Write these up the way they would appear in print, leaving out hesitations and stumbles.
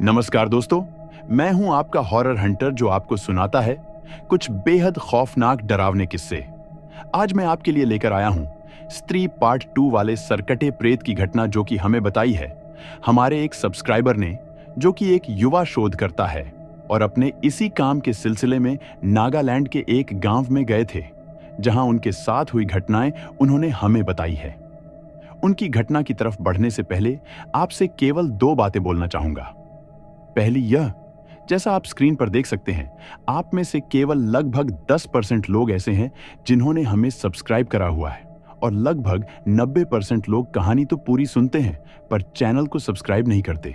नमस्कार दोस्तों, मैं हूं आपका हॉरर हंटर जो आपको सुनाता है कुछ बेहद खौफनाक डरावने किस्से। आज मैं आपके लिए लेकर आया हूं स्त्री पार्ट 2 वाले सरकटे प्रेत की घटना जो कि हमें बताई है हमारे एक सब्सक्राइबर ने, जो कि एक युवा शोधकर्ता है और अपने इसी काम के सिलसिले में नागालैंड के एक गांव में गए थे, जहां उनके साथ हुई घटनाएं उन्होंने हमें बताई है। उनकी घटना की तरफ बढ़ने से पहले आपसे केवल 2 बातें बोलना चाहूंगा। पहली यह, जैसा आप स्क्रीन पर देख सकते हैं, आप में से केवल लगभग 10% लोग ऐसे हैं जिन्होंने हमें सब्सक्राइब करा हुआ है और लगभग 90% लोग कहानी तो पूरी सुनते हैं पर चैनल को सब्सक्राइब नहीं करते।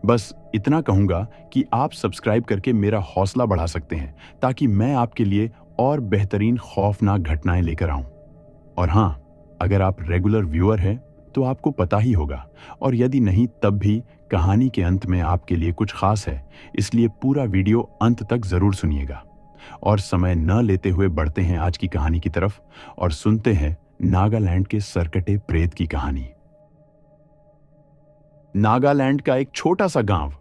बस इतना कहूंगा कि आप सब्सक्राइब करके मेरा हौसला बढ़ा सकते हैं ताकि मैं आपके लिए और बेहतरीन खौफनाक घटनाएं लेकर आऊं। और हां, अगर आप रेगुलर व्यूअर हैं तो आपको पता ही होगा, और यदि नहीं तब भी कहानी के अंत में आपके लिए कुछ खास है, इसलिए पूरा वीडियो अंत तक जरूर सुनिएगा। और समय न लेते हुए बढ़ते हैं आज की कहानी की तरफ और सुनते हैं नागालैंड के सरकटे प्रेत की कहानी। नागालैंड का एक छोटा सा गांव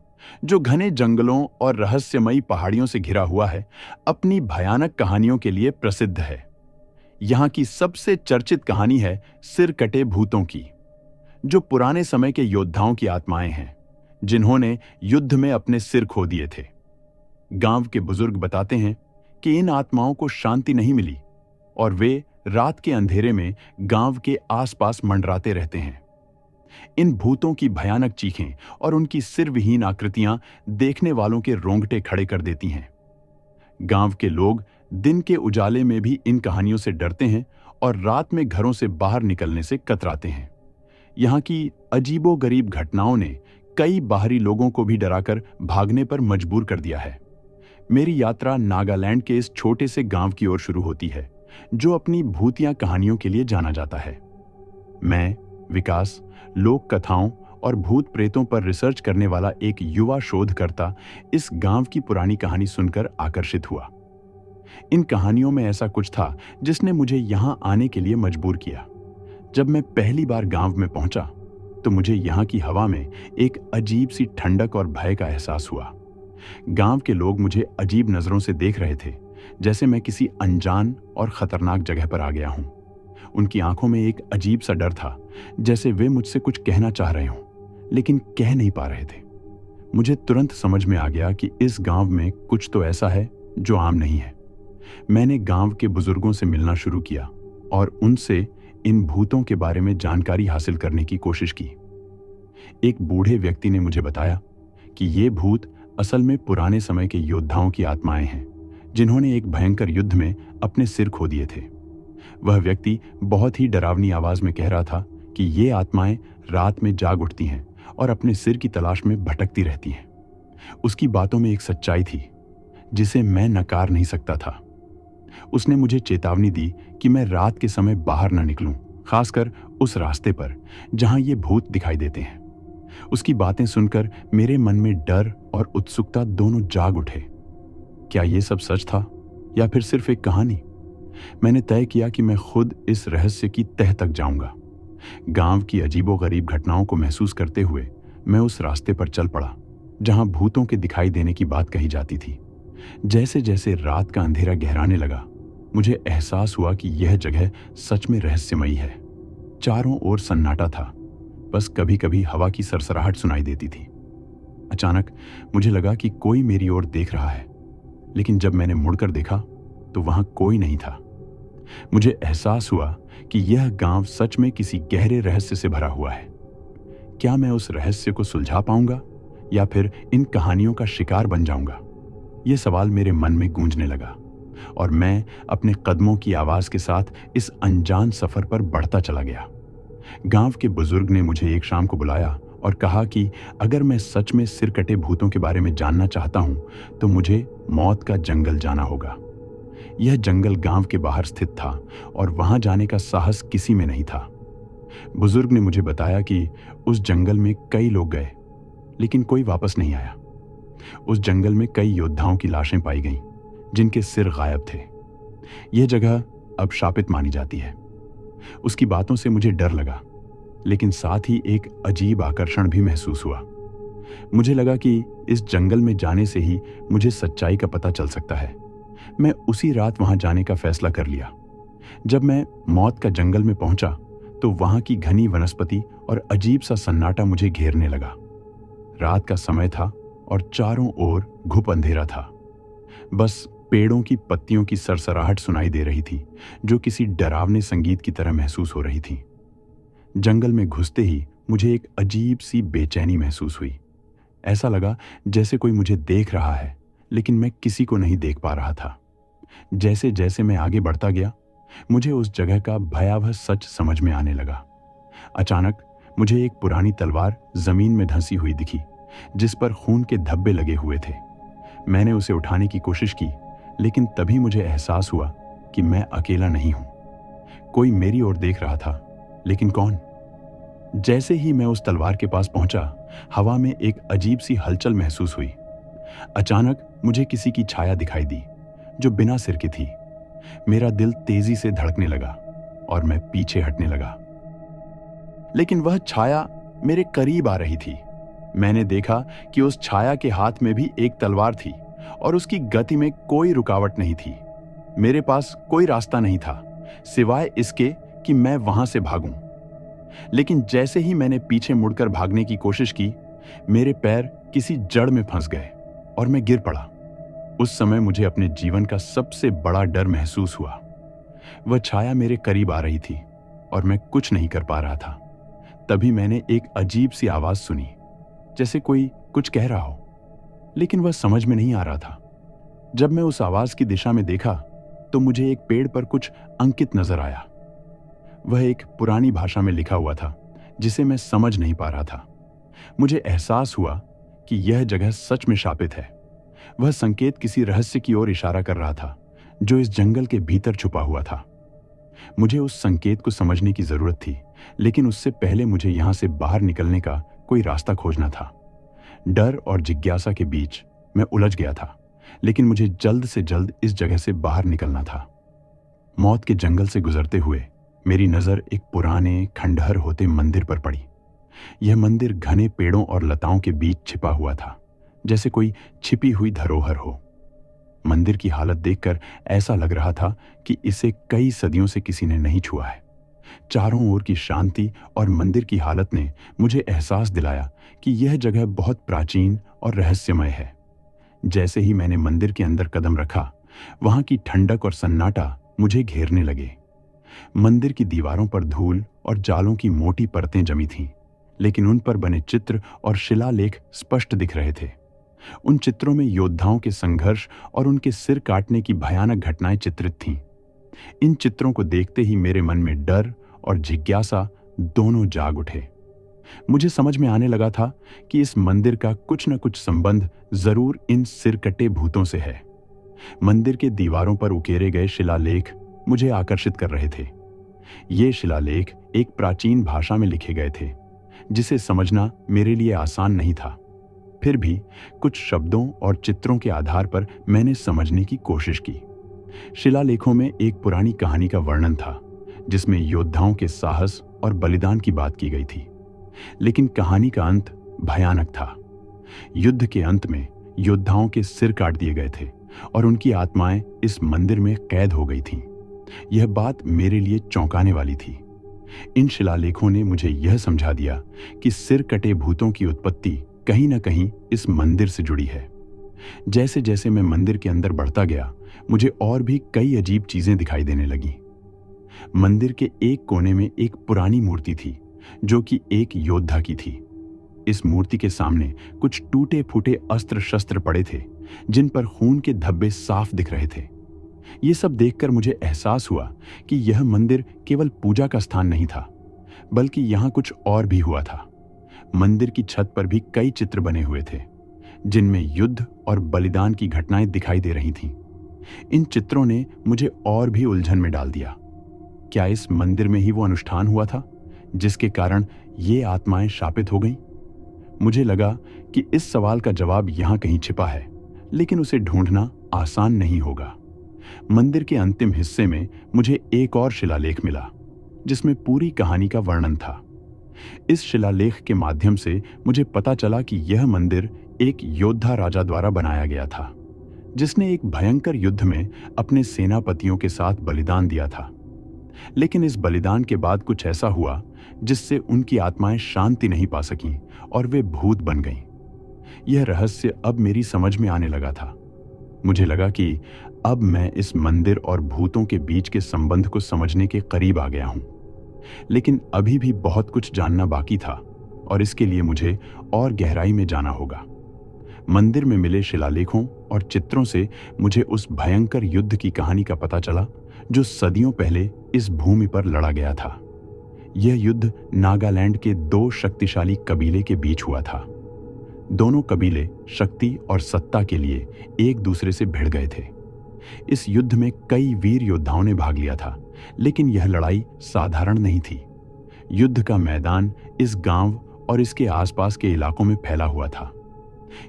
जो घने जंगलों और रहस्यमयी पहाड़ियों से घिरा हुआ है, अपनी भयानक कहानियों के लिए प्रसिद्ध है। यहां की सबसे चर्चित कहानी है सिर कटे भूतों की, जो पुराने समय के योद्धाओं की आत्माएं हैं जिन्होंने युद्ध में अपने सिर खो दिए थे। गांव के बुजुर्ग बताते हैं कि इन आत्माओं को शांति नहीं मिली और वे रात के अंधेरे में गांव के आसपास मंडराते रहते हैं। इन भूतों की भयानक चीखें और उनकी सिरविहीन आकृतियां देखने वालों के रोंगटे खड़े कर देती हैं। गांव के लोग दिन के उजाले में भी इन कहानियों से डरते हैं और रात में घरों से बाहर निकलने से कतराते हैं। यहाँ की अजीबोगरीब घटनाओं ने कई बाहरी लोगों को भी डराकर भागने पर मजबूर कर दिया है। मेरी यात्रा नागालैंड के इस छोटे से गांव की ओर शुरू होती है, जो अपनी भूतिया कहानियों के लिए जाना जाता है। मैं, विकास, लोक कथाओं और भूत प्रेतों पर रिसर्च करने वाला एक युवा शोधकर्ता, इस गांव की पुरानी कहानी सुनकर आकर्षित हुआ। इन कहानियों में ऐसा कुछ था जिसने मुझे यहां आने के लिए मजबूर किया। जब मैं पहली बार गांव में पहुंचा तो मुझे यहाँ की हवा में एक अजीब सी ठंडक और भय का एहसास हुआ। गांव के लोग मुझे अजीब नजरों से देख रहे थे, जैसे मैं किसी अनजान और खतरनाक जगह पर आ गया हूं। उनकी आंखों में एक अजीब सा डर था, जैसे वे मुझसे कुछ कहना चाह रहे हों लेकिन कह नहीं पा रहे थे। मुझे तुरंत समझ में आ गया कि इस गांव में कुछ तो ऐसा है जो आम नहीं है। मैंने गांव के बुजुर्गों से मिलना शुरू किया और उनसे इन भूतों के बारे में जानकारी हासिल करने की कोशिश की। एक बूढ़े व्यक्ति ने मुझे बताया कि ये भूत असल में पुराने समय के योद्धाओं की आत्माएं हैं, जिन्होंने एक भयंकर युद्ध में अपने सिर खो दिए थे। वह व्यक्ति बहुत ही डरावनी आवाज में कह रहा था कि ये आत्माएं रात में जाग उठती हैं और अपने सिर की तलाश में भटकती रहती हैं। उसकी बातों में एक सच्चाई थी जिसे मैं नकार नहीं सकता था। उसने मुझे चेतावनी दी कि मैं रात के समय बाहर न निकलूं, खासकर उस रास्ते पर जहां ये भूत दिखाई देते हैं। उसकी बातें सुनकर मेरे मन में डर और उत्सुकता दोनों जाग उठे। क्या ये सब सच था या फिर सिर्फ एक कहानी? मैंने तय किया कि मैं खुद इस रहस्य की तह तक जाऊंगा। गांव की अजीबोगरीब घटनाओं को महसूस करते हुए मैं उस रास्ते पर चल पड़ा जहां भूतों के दिखाई देने की बात कही जाती थी। जैसे जैसे रात का अंधेरा गहराने लगा, मुझे एहसास हुआ कि यह जगह सच में रहस्यमयी है। चारों ओर सन्नाटा था, बस कभी कभी हवा की सरसराहट सुनाई देती थी। अचानक मुझे लगा कि कोई मेरी ओर देख रहा है, लेकिन जब मैंने मुड़कर देखा तो वहां कोई नहीं था। मुझे एहसास हुआ कि यह गांव सच में किसी गहरे रहस्य से भरा हुआ है। क्या मैं उस रहस्य को सुलझा पाऊंगा या फिर इन कहानियों का शिकार बन जाऊंगा? यह सवाल मेरे मन में गूंजने लगा और मैं अपने कदमों की आवाज के साथ इस अनजान सफर पर बढ़ता चला गया। गांव के बुजुर्ग ने मुझे एक शाम को बुलाया और कहा कि अगर मैं सच में सिर कटे भूतों के बारे में जानना चाहता हूं तो मुझे मौत का जंगल जाना होगा। यह जंगल गांव के बाहर स्थित था और वहां जाने का साहस किसी में नहीं था। बुजुर्ग ने मुझे बताया कि उस जंगल में कई लोग गए लेकिन कोई वापस नहीं आया। उस जंगल में कई योद्धाओं की लाशें पाई गईं जिनके सिर गायब थे। यह जगह अब शापित मानी जाती है। उसकी बातों से मुझे डर लगा, लेकिन साथ ही एक अजीब आकर्षण भी महसूस हुआ। मुझे लगा कि इस जंगल में जाने से ही मुझे सच्चाई का पता चल सकता है। मैं उसी रात वहां जाने का फैसला कर लिया। जब मैं मौत का जंगल में पहुंचा तो वहां की घनी वनस्पति और अजीब सा सन्नाटा मुझे घेरने लगा। रात का समय था और चारों ओर घुप अंधेरा था। बस पेड़ों की पत्तियों की सरसराहट सुनाई दे रही थी, जो किसी डरावने संगीत की तरह महसूस हो रही थी। जंगल में घुसते ही मुझे एक अजीब सी बेचैनी महसूस हुई। ऐसा लगा जैसे कोई मुझे देख रहा है, लेकिन मैं किसी को नहीं देख पा रहा था। जैसे जैसे मैं आगे बढ़ता गया, मुझे उस जगह का भयावह सच समझ में आने लगा। अचानक मुझे एक पुरानी तलवार जमीन में धंसी हुई दिखी, जिस पर खून के धब्बे लगे हुए थे। मैंने उसे उठाने की कोशिश की, लेकिन तभी मुझे एहसास हुआ कि मैं अकेला नहीं हूं। कोई मेरी ओर देख रहा था, लेकिन कौन? जैसे ही मैं उस तलवार के पास पहुंचा, हवा में एक अजीब सी हलचल महसूस हुई। अचानक मुझे किसी की छाया दिखाई दी, जो बिना सिर की थी। मेरा दिल तेजी से धड़कने लगा और मैं पीछे हटने लगा, लेकिन वह छाया मेरे करीब आ रही थी। मैंने देखा कि उस छाया के हाथ में भी एक तलवार थी और उसकी गति में कोई रुकावट नहीं थी। मेरे पास कोई रास्ता नहीं था, सिवाय इसके कि मैं वहां से भागूं। लेकिन जैसे ही मैंने पीछे मुड़कर भागने की कोशिश की, मेरे पैर किसी जड़ में फंस गए और मैं गिर पड़ा। उस समय मुझे अपने जीवन का सबसे बड़ा डर महसूस हुआ। वह छाया मेरे करीब आ रही थी और मैं कुछ नहीं कर पा रहा था। तभी मैंने एक अजीब सी आवाज सुनी, जैसे कोई कुछ कह रहा हो, लेकिन वह समझ में नहीं आ रहा था। जब मैं उस आवाज की दिशा में देखा तो मुझे एक पेड़ पर कुछ अंकित नजर आया। वह एक पुरानी भाषा में लिखा हुआ था, जिसे मैं समझ नहीं पा रहा था। मुझे एहसास हुआ कि यह जगह सच में शापित है। वह संकेत किसी रहस्य की ओर इशारा कर रहा था, जो इस जंगल के भीतर छुपा हुआ था। मुझे उस संकेत को समझने की जरूरत थी, लेकिन उससे पहले मुझे यहां से बाहर निकलने का कोई रास्ता खोजना था। डर और जिज्ञासा के बीच मैं उलझ गया था, लेकिन मुझे जल्द से जल्द इस जगह से बाहर निकलना था। मौत के जंगल से गुजरते हुए मेरी नजर एक पुराने खंडहर होते मंदिर पर पड़ी। यह मंदिर घने पेड़ों और लताओं के बीच छिपा हुआ था, जैसे कोई छिपी हुई धरोहर हो। मंदिर की हालत देखकर ऐसा लग रहा था कि इसे कई सदियों से किसी ने नहीं छुआ है। चारों ओर की शांति और मंदिर की हालत ने मुझे एहसास दिलाया कि यह जगह बहुत प्राचीन और रहस्यमय है। जैसे ही मैंने मंदिर के अंदर कदम रखा, वहां की ठंडक और सन्नाटा मुझे घेरने लगे। मंदिर की दीवारों पर धूल और जालों की मोटी परतें जमी थीं, लेकिन उन पर बने चित्र और शिलालेख स्पष्ट दिख रहे थे। उन चित्रों में योद्धाओं के संघर्ष और उनके सिर काटने की भयानक घटनाएं चित्रित थीं। इन चित्रों को देखते ही मेरे मन में डर और जिज्ञासा दोनों जाग उठे। मुझे समझ में आने लगा था कि इस मंदिर का कुछ न कुछ संबंध जरूर इन सिरकटे भूतों से है। मंदिर के दीवारों पर उकेरे गए शिलालेख मुझे आकर्षित कर रहे थे। ये शिलालेख एक प्राचीन भाषा में लिखे गए थे, जिसे समझना मेरे लिए आसान नहीं था। फिर भी कुछ शब्दों और चित्रों के आधार पर मैंने समझने की कोशिश की। शिलालेखों में एक पुरानी कहानी का वर्णन था, जिसमें योद्धाओं के साहस और बलिदान की बात की गई थी। लेकिन कहानी का अंत भयानक था। युद्ध के अंत में योद्धाओं के सिर काट दिए गए थे और उनकी आत्माएं इस मंदिर में कैद हो गई थीं। यह बात मेरे लिए चौंकाने वाली थी। इन शिलालेखों ने मुझे यह समझा दिया कि सिर कटे भूतों की उत्पत्ति कहीं न कहीं इस मंदिर से जुड़ी है। जैसे जैसे मैं मंदिर के अंदर बढ़ता गया, मुझे और भी कई अजीब चीजें दिखाई देने लगी। मंदिर के एक कोने में एक पुरानी मूर्ति थी, जो कि एक योद्धा की थी। इस मूर्ति के सामने कुछ टूटे फूटे अस्त्र शस्त्र पड़े थे, जिन पर खून के धब्बे साफ दिख रहे थे। ये सब देखकर मुझे एहसास हुआ कि यह मंदिर केवल पूजा का स्थान नहीं था, बल्कि यहाँ कुछ और भी हुआ था। मंदिर की छत पर भी कई चित्र बने हुए थे, जिनमें युद्ध और बलिदान की घटनाएं दिखाई दे रही थीं। इन चित्रों ने मुझे और भी उलझन में डाल दिया। क्या इस मंदिर में ही वो अनुष्ठान हुआ था, जिसके कारण ये आत्माएं शापित हो गईं? मुझे लगा कि इस सवाल का जवाब यहाँ कहीं छिपा है, लेकिन उसे ढूंढना आसान नहीं होगा। मंदिर के अंतिम हिस्से में मुझे एक और शिलालेख मिला, जिसमें पूरी कहानी का वर्णन था। इस शिलालेख के माध्यम से मुझे पता चला कि यह मंदिर एक योद्धा राजा द्वारा बनाया गया था, जिसने एक भयंकर युद्ध में अपने सेनापतियों के साथ बलिदान दिया था। लेकिन इस बलिदान के बाद कुछ ऐसा हुआ जिससे उनकी आत्माएं शांति नहीं पा सकीं और वे भूत बन गईं। यह रहस्य अब मेरी समझ में आने लगा था। मुझे लगा कि अब मैं इस मंदिर और भूतों के बीच के संबंध को समझने के करीब आ गया हूं। लेकिन अभी भी बहुत कुछ जानना बाकी था और इसके लिए मुझे और गहराई में जाना होगा। मंदिर में मिले शिलालेखों और चित्रों से मुझे उस भयंकर युद्ध की कहानी का पता चला जो सदियों पहले इस भूमि पर लड़ा गया था। यह युद्ध नागालैंड के दो शक्तिशाली कबीले के बीच हुआ था। दोनों कबीले शक्ति और सत्ता के लिए एक दूसरे से भिड़ गए थे। इस युद्ध में कई वीर योद्धाओं ने भाग लिया था, लेकिन यह लड़ाई साधारण नहीं थी। युद्ध का मैदान इस गांव और इसके आसपास के इलाकों में फैला हुआ था।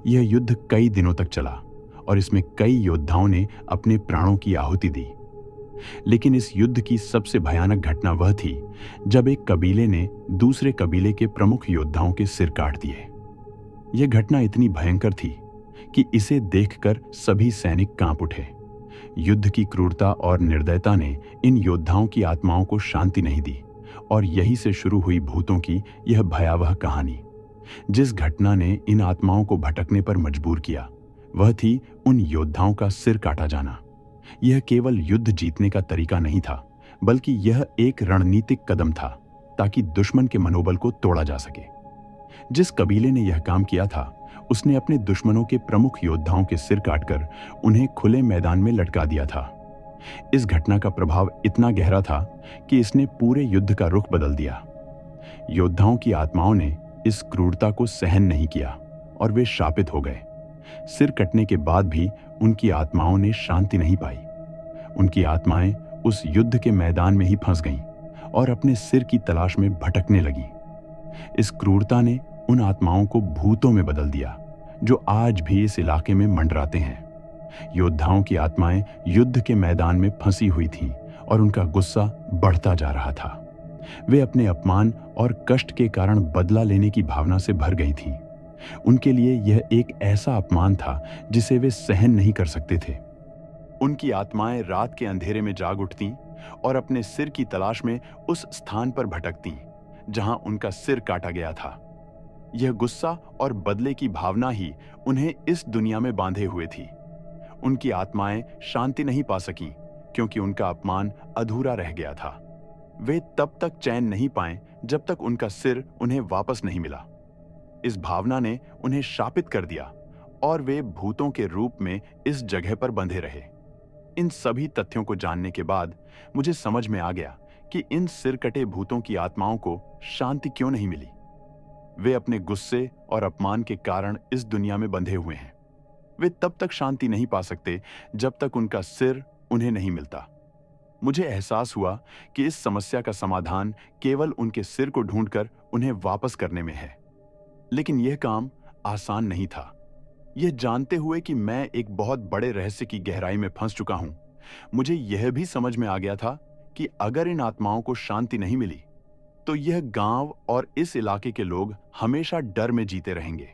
यह युद्ध कई दिनों तक चला और इसमें कई योद्धाओं ने अपने प्राणों की आहुति दी। लेकिन इस युद्ध की सबसे भयानक घटना वह थी जब एक कबीले ने दूसरे कबीले के प्रमुख योद्धाओं के सिर काट दिए। यह घटना इतनी भयंकर थी कि इसे देखकर सभी सैनिक कांप उठे। युद्ध की क्रूरता और निर्दयता ने इन योद्धाओं की आत्माओं को शांति नहीं दी और यहीं से शुरू हुई भूतों की यह भयावह कहानी। जिस घटना ने इन आत्माओं को भटकने पर मजबूर किया वह थी उन योद्धाओं का सिर काटा जाना। यह केवल युद्ध जीतने का तरीका नहीं था, बल्कि यह एक रणनीतिक कदम था ताकि दुश्मन के मनोबल को तोड़ा जा सके। जिस कबीले ने यह काम किया था उसने अपने दुश्मनों के प्रमुख योद्धाओं के सिर काटकर उन्हें खुले मैदान में लटका दिया था। इस घटना का प्रभाव इतना गहरा था कि इसने पूरे युद्ध का रुख बदल दिया। योद्धाओं की आत्माओं ने इस क्रूरता को सहन नहीं किया और वे शापित हो गए। सिर कटने के बाद भी उनकी आत्माओं ने शांति नहीं पाई। उनकी आत्माएं उस युद्ध के मैदान में ही फंस गईं और अपने सिर की तलाश में भटकने लगीं। इस क्रूरता ने उन आत्माओं को भूतों में बदल दिया जो आज भी इस इलाके में मंडराते हैं। योद्धाओं की आत्माएं युद्ध के मैदान में फंसी हुई थीं और उनका गुस्सा बढ़ता जा रहा था। वे अपने अपमान और कष्ट के कारण बदला लेने की भावना से भर गई थीं। उनके लिए यह एक ऐसा अपमान था जिसे वे सहन नहीं कर सकते थे। उनकी आत्माएं रात के अंधेरे में जाग उठतीं और अपने सिर की तलाश में उस स्थान पर भटकतीं जहां उनका सिर काटा गया था। यह गुस्सा और बदले की भावना ही उन्हें इस दुनिया में बांधे हुए थी। उनकी आत्माएं शांति नहीं पा सकीं क्योंकि उनका अपमान अधूरा रह गया था। वे तब तक चैन नहीं पाए जब तक उनका सिर उन्हें वापस नहीं मिला। इस भावना ने उन्हें शापित कर दिया और वे भूतों के रूप में इस जगह पर बंधे रहे। इन सभी तथ्यों को जानने के बाद मुझे समझ में आ गया कि इन सिरकटे भूतों की आत्माओं को शांति क्यों नहीं मिली। वे अपने गुस्से और अपमान के कारण इस दुनिया में बंधे हुए हैं। वे तब तक शांति नहीं पा सकते जब तक उनका सिर उन्हें नहीं मिलता। मुझे एहसास हुआ कि इस समस्या का समाधान केवल उनके सिर को ढूंढकर उन्हें वापस करने में है। लेकिन यह काम आसान नहीं था। यह जानते हुए कि मैं एक बहुत बड़े रहस्य की गहराई में फंस चुका हूं, मुझे यह भी समझ में आ गया था कि अगर इन आत्माओं को शांति नहीं मिली तो यह गांव और इस इलाके के लोग हमेशा डर में जीते रहेंगे।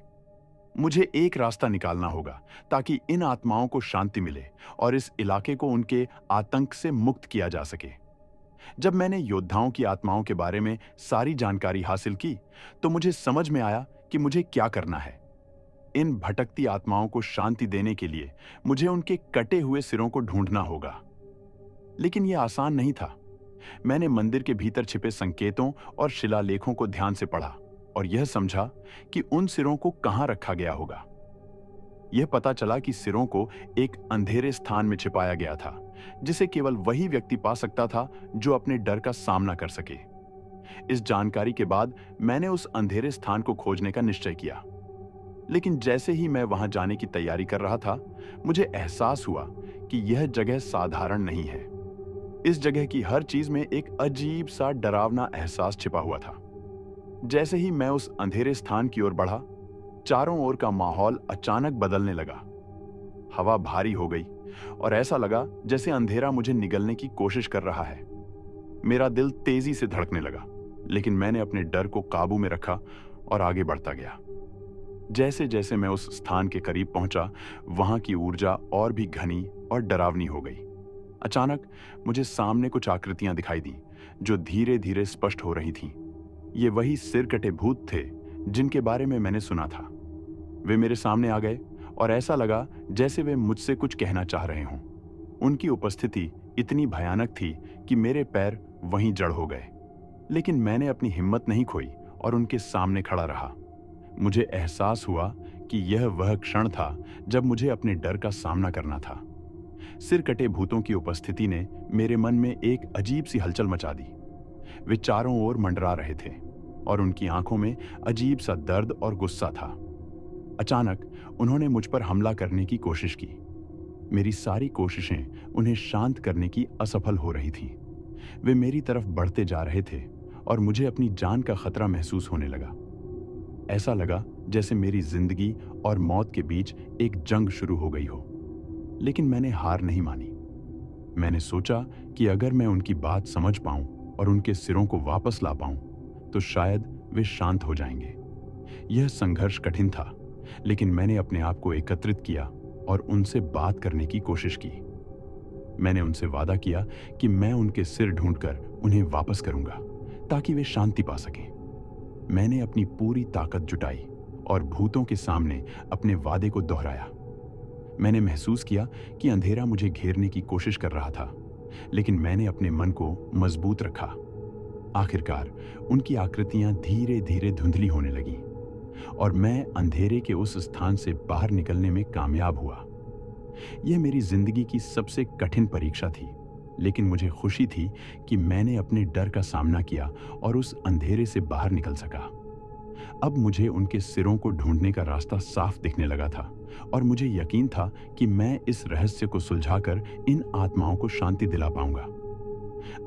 मुझे एक रास्ता निकालना होगा ताकि इन आत्माओं को शांति मिले और इस इलाके को उनके आतंक से मुक्त किया जा सके। जब मैंने योद्धाओं की आत्माओं के बारे में सारी जानकारी हासिल की तो मुझे समझ में आया कि मुझे क्या करना है। इन भटकती आत्माओं को शांति देने के लिए मुझे उनके कटे हुए सिरों को ढूंढना होगा। लेकिन यह आसान नहीं था। मैंने मंदिर के भीतर छिपे संकेतों और शिलालेखों को ध्यान से पढ़ा और यह समझा कि उन सिरों को कहां रखा गया होगा। यह पता चला कि सिरों को एक अंधेरे स्थान में छिपाया गया था जिसे केवल वही व्यक्ति पा सकता था जो अपने डर का सामना कर सके। इस जानकारी के बाद मैंने उस अंधेरे स्थान को खोजने का निश्चय किया। लेकिन जैसे ही मैं वहां जाने की तैयारी कर रहा था, मुझे एहसास हुआ कि यह जगह साधारण नहीं है। इस जगह की हर चीज में एक अजीब सा डरावना एहसास छिपा हुआ था। जैसे ही मैं उस अंधेरे स्थान की ओर बढ़ा, चारों ओर का माहौल अचानक बदलने लगा। हवा भारी हो गई और ऐसा लगा जैसे अंधेरा मुझे निगलने की कोशिश कर रहा है। मेरा दिल तेजी से धड़कने लगा, लेकिन मैंने अपने डर को काबू में रखा और आगे बढ़ता गया। जैसे जैसे मैं उस स्थान के करीब पहुंचा, वहां की ऊर्जा और भी घनी और डरावनी हो गई। अचानक मुझे सामने कुछ आकृतियां दिखाई दी जो धीरे धीरे स्पष्ट हो रही थीं। ये वही सिरकटे भूत थे जिनके बारे में मैंने सुना था। वे मेरे सामने आ गए और ऐसा लगा जैसे वे मुझसे कुछ कहना चाह रहे हों। उनकी उपस्थिति इतनी भयानक थी कि मेरे पैर वहीं जड़ हो गए, लेकिन मैंने अपनी हिम्मत नहीं खोई और उनके सामने खड़ा रहा। मुझे एहसास हुआ कि यह वह क्षण था जब मुझे अपने डर का सामना करना था। सिरकटे भूतों की उपस्थिति ने मेरे मन में एक अजीब सी हलचल मचा दी। वे चारों ओर मंडरा रहे थे और उनकी आंखों में अजीब सा दर्द और गुस्सा था। अचानक उन्होंने मुझ पर हमला करने की कोशिश की। मेरी सारी कोशिशें उन्हें शांत करने की असफल हो रही थीं। वे मेरी तरफ बढ़ते जा रहे थे और मुझे अपनी जान का खतरा महसूस होने लगा। ऐसा लगा जैसे मेरी जिंदगी और मौत के बीच एक जंग शुरू हो गई हो। लेकिन मैंने हार नहीं मानी। मैंने सोचा कि अगर मैं उनकी बात समझ पाऊं और उनके सिरों को वापस ला पाऊं, तो शायद वे शांत हो जाएंगे। यह संघर्ष कठिन था, लेकिन मैंने अपने आप को एकत्रित किया और उनसे बात करने की कोशिश की। मैंने उनसे वादा किया कि मैं उनके सिर ढूंढकर उन्हें वापस करूंगा ताकि वे शांति पा सकें। मैंने अपनी पूरी ताकत जुटाई और भूतों के सामने अपने वादे को दोहराया। मैंने महसूस किया कि अंधेरा मुझे घेरने की कोशिश कर रहा था, लेकिन मैंने अपने मन को मजबूत रखा। आखिरकार उनकी आकृतियां धीरे धीरे धुंधली होने लगीं और मैं अंधेरे के उस स्थान से बाहर निकलने में कामयाब हुआ। यह मेरी जिंदगी की सबसे कठिन परीक्षा थी, लेकिन मुझे खुशी थी कि मैंने अपने डर का सामना किया और उस अंधेरे से बाहर निकल सका। अब मुझे उनके सिरों को ढूंढने का रास्ता साफ दिखने लगा था और मुझे यकीन था कि मैं इस रहस्य को सुलझाकर इन आत्माओं को शांति दिला पाऊंगा।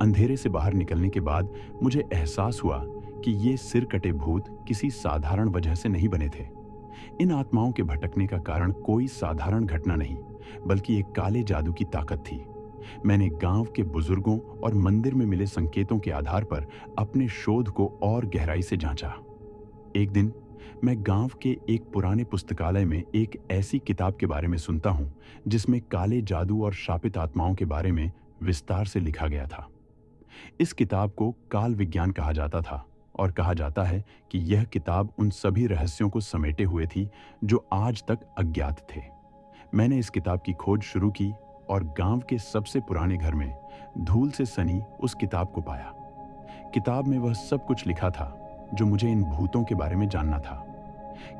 अंधेरे से बाहर निकलने के बाद मुझे एहसास हुआ कि ये सिरकटे भूत किसी साधारण वजह से नहीं बने थे। इन आत्माओं के भटकने का कारण कोई साधारण घटना नहीं, बल्कि एक काले जादू की ताकत थी। मैंने गांव के बुजुर्गों और मंदिर में मिले संकेतों के आधार पर अपने शोध को और गहराई से जांचा। एक दिन मैं गांव के एक पुराने पुस्तकालय में एक ऐसी किताब के बारे में सुनता हूं जिसमें काले जादू और शापित आत्माओं के बारे में विस्तार से लिखा गया था। इस किताब को काल विज्ञान कहा जाता था और कहा जाता है कि यह किताब उन सभी रहस्यों को समेटे हुए थी जो आज तक अज्ञात थे। मैंने इस किताब की खोज शुरू की और गांव के सबसे पुराने घर में धूल से सनी उस किताब को पाया। किताब में वह सब कुछ लिखा था जो मुझे इन भूतों के बारे में जानना था।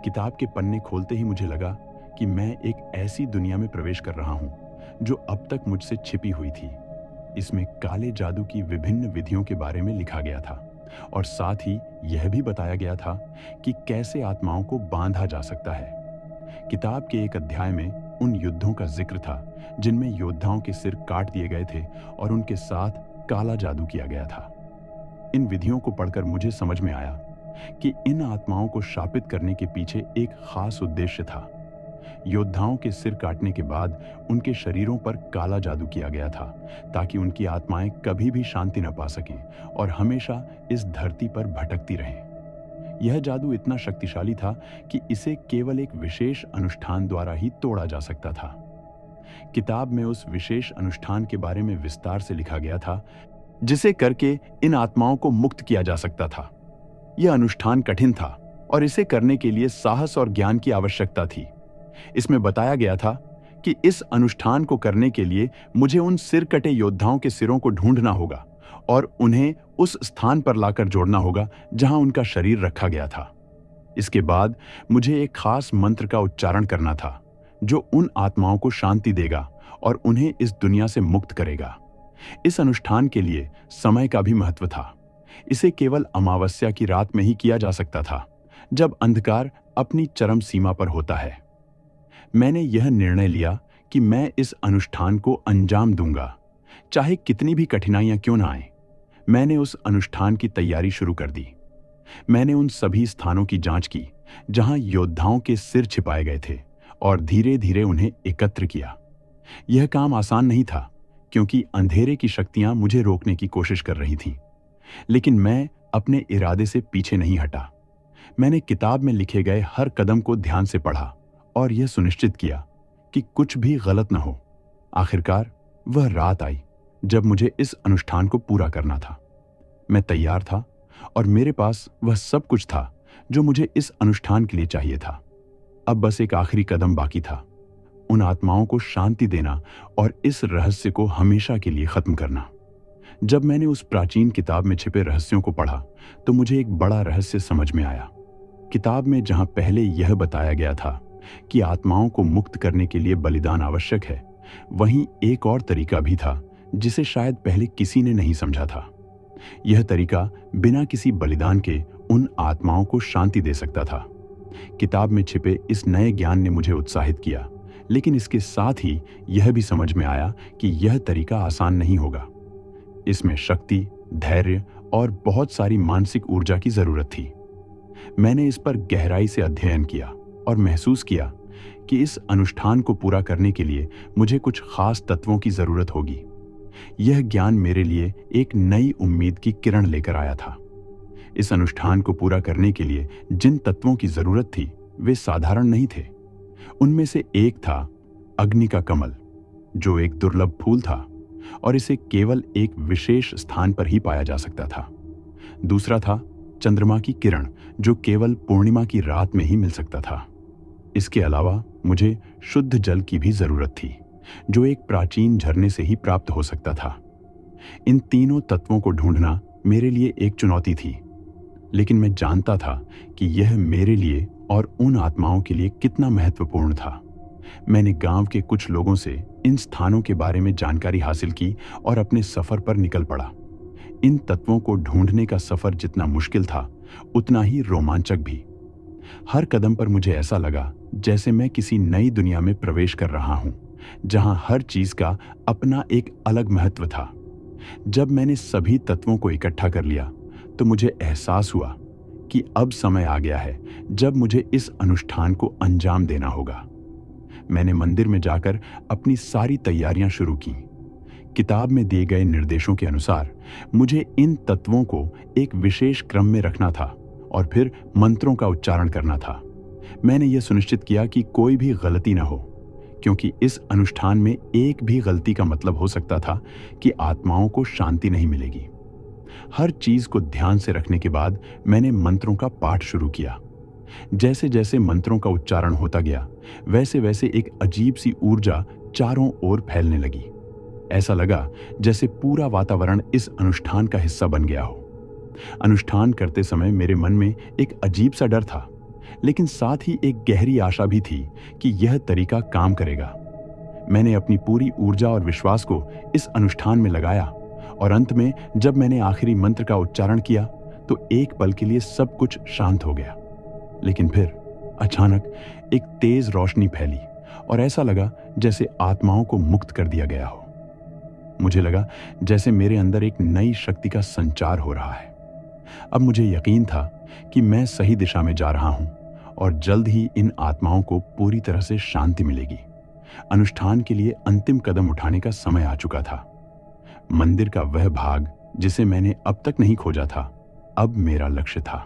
किताब के पन्ने खोलते ही मुझे लगा कि मैं एक ऐसी दुनिया में प्रवेश कर रहा हूं जो अब तक मुझसे छिपी हुई थी। इसमें काले जादू की विभिन्न विधियों के बारे में लिखा गया था और साथ ही यह भी बताया गया था कि कैसे आत्माओं को बांधा जा सकता है। किताब के एक अध्याय में उन युद्धों का जिक्र था जिनमें योद्धाओं के सिर काट दिए गए थे और उनके साथ काला जादू किया गया था। इन विधियों को पढ़कर मुझे समझ में आया कि इन आत्माओं को शापित करने के पीछे एक खास उद्देश्य था। योद्धाओं के सिर काटने के बाद उनके शरीरों पर काला जादू किया गया था ताकि उनकी आत्माएं कभी भी शांति न पा सकें और हमेशा इस धरती पर भटकती रहें। यह जादू इतना शक्तिशाली था कि इसे केवल एक विशेष अनुष्ठान द्वारा ही तोड़ा जा सकता था। किताब में उस विशेष अनुष्ठान के बारे में विस्तार से लिखा गया था जिसे करके इन आत्माओं को मुक्त किया जा सकता था। यह अनुष्ठान कठिन था और इसे करने के लिए साहस और ज्ञान की आवश्यकता थी। इसमें बताया गया था कि इस अनुष्ठान को करने के लिए मुझे उन सिर कटे योद्धाओं के सिरों को ढूंढना होगा और उन्हें उस स्थान पर लाकर जोड़ना होगा जहां उनका शरीर रखा गया था। इसके बाद मुझे एक खास मंत्र का उच्चारण करना था जो उन आत्माओं को शांति देगा और उन्हें इस दुनिया से मुक्त करेगा। इस अनुष्ठान के लिए समय का भी महत्व था। इसे केवल अमावस्या की रात में ही किया जा सकता था, जब अंधकार अपनी चरम सीमा पर होता है। मैंने यह निर्णय लिया कि मैं इस अनुष्ठान को अंजाम दूंगा, चाहे कितनी भी कठिनाइयां क्यों ना आए। मैंने उस अनुष्ठान की तैयारी शुरू कर दी। मैंने उन सभी स्थानों की जांच की जहां योद्धाओं के सिर छिपाए गए थे और धीरे धीरे उन्हें एकत्र किया। यह काम आसान नहीं था क्योंकि अंधेरे की शक्तियां मुझे रोकने की कोशिश कर रही थीं, लेकिन मैं अपने इरादे से पीछे नहीं हटा। मैंने किताब में लिखे गए हर कदम को ध्यान से पढ़ा और यह सुनिश्चित किया कि कुछ भी गलत न हो। आखिरकार वह रात आई जब मुझे इस अनुष्ठान को पूरा करना था। मैं तैयार था और मेरे पास वह सब कुछ था जो मुझे इस अनुष्ठान के लिए चाहिए था। अब बस एक आखिरी कदम बाकी था, उन आत्माओं को शांति देना और इस रहस्य को हमेशा के लिए खत्म करना। जब मैंने उस प्राचीन किताब में छिपे रहस्यों को पढ़ा तो मुझे एक बड़ा रहस्य समझ में आया। किताब में जहां पहले यह बताया गया था कि आत्माओं को मुक्त करने के लिए बलिदान आवश्यक है, वहीं एक और तरीका भी था जिसे शायद पहले किसी ने नहीं समझा था। यह तरीका बिना किसी बलिदान के उन आत्माओं को शांति दे सकता था। किताब में छिपे इस नए ज्ञान ने मुझे उत्साहित किया, लेकिन इसके साथ ही यह भी समझ में आया कि यह तरीका आसान नहीं होगा। इसमें शक्ति, धैर्य और बहुत सारी मानसिक ऊर्जा की जरूरत थी। मैंने इस पर गहराई से अध्ययन किया और महसूस किया कि इस अनुष्ठान को पूरा करने के लिए मुझे कुछ खास तत्वों की जरूरत होगी। यह ज्ञान मेरे लिए एक नई उम्मीद की किरण लेकर आया था। इस अनुष्ठान को पूरा करने के लिए जिन तत्वों की जरूरत थी वे साधारण नहीं थे। उनमें से एक था अग्नि का कमल, जो एक दुर्लभ फूल था और इसे केवल एक विशेष स्थान पर ही पाया जा सकता था। दूसरा था चंद्रमा की किरण, जो केवल पूर्णिमा की रात में ही मिल सकता था। इसके अलावा मुझे शुद्ध जल की भी जरूरत थी, जो एक प्राचीन झरने से ही प्राप्त हो सकता था। इन तीनों तत्वों को ढूंढना मेरे लिए एक चुनौती थी, लेकिन मैं जानता था कि यह मेरे लिए और उन आत्माओं के लिए कितना महत्वपूर्ण था। मैंने गांव के कुछ लोगों से इन स्थानों के बारे में जानकारी हासिल की और अपने सफर पर निकल पड़ा। इन तत्वों को ढूंढने का सफर जितना मुश्किल था, उतना ही रोमांचक भी। हर कदम पर मुझे ऐसा लगा जैसे मैं किसी नई दुनिया में प्रवेश कर रहा हूं, जहां हर चीज का अपना एक अलग महत्व था। जब मैंने सभी तत्वों को इकट्ठा कर लिया तो मुझे एहसास हुआ कि अब समय आ गया है जब मुझे इस अनुष्ठान को अंजाम देना होगा। मैंने मंदिर में जाकर अपनी सारी तैयारियां शुरू की। किताब में दिए गए निर्देशों के अनुसार मुझे इन तत्वों को एक विशेष क्रम में रखना था और फिर मंत्रों का उच्चारण करना था। मैंने यह सुनिश्चित किया कि कोई भी गलती न हो, क्योंकि इस अनुष्ठान में एक भी गलती का मतलब हो सकता था कि आत्माओं को शांति नहीं मिलेगी। हर चीज को ध्यान से रखने के बाद मैंने मंत्रों का पाठ शुरू किया। जैसे जैसे मंत्रों का उच्चारण होता गया, वैसे वैसे एक अजीब सी ऊर्जा चारों ओर फैलने लगी। ऐसा लगा जैसे पूरा वातावरण इस अनुष्ठान का हिस्सा बन गया हो। अनुष्ठान करते समय मेरे मन में एक अजीब सा डर था, लेकिन साथ ही एक गहरी आशा भी थी कि यह तरीका काम करेगा। मैंने अपनी पूरी ऊर्जा और विश्वास को इस अनुष्ठान में लगाया और अंत में जब मैंने आखिरी मंत्र का उच्चारण किया तो एक पल के लिए सब कुछ शांत हो गया। लेकिन फिर अचानक एक तेज रोशनी फैली और ऐसा लगा जैसे आत्माओं को मुक्त कर दिया गया हो। मुझे लगा जैसे मेरे अंदर एक नई शक्ति का संचार हो रहा है। अब मुझे यकीन था कि मैं सही दिशा में जा रहा हूं और जल्द ही इन आत्माओं को पूरी तरह से शांति मिलेगी। अनुष्ठान के लिए अंतिम कदम उठाने का समय आ चुका था। मंदिर का वह भाग जिसे मैंने अब तक नहीं खोजा था, अब मेरा लक्ष्य था।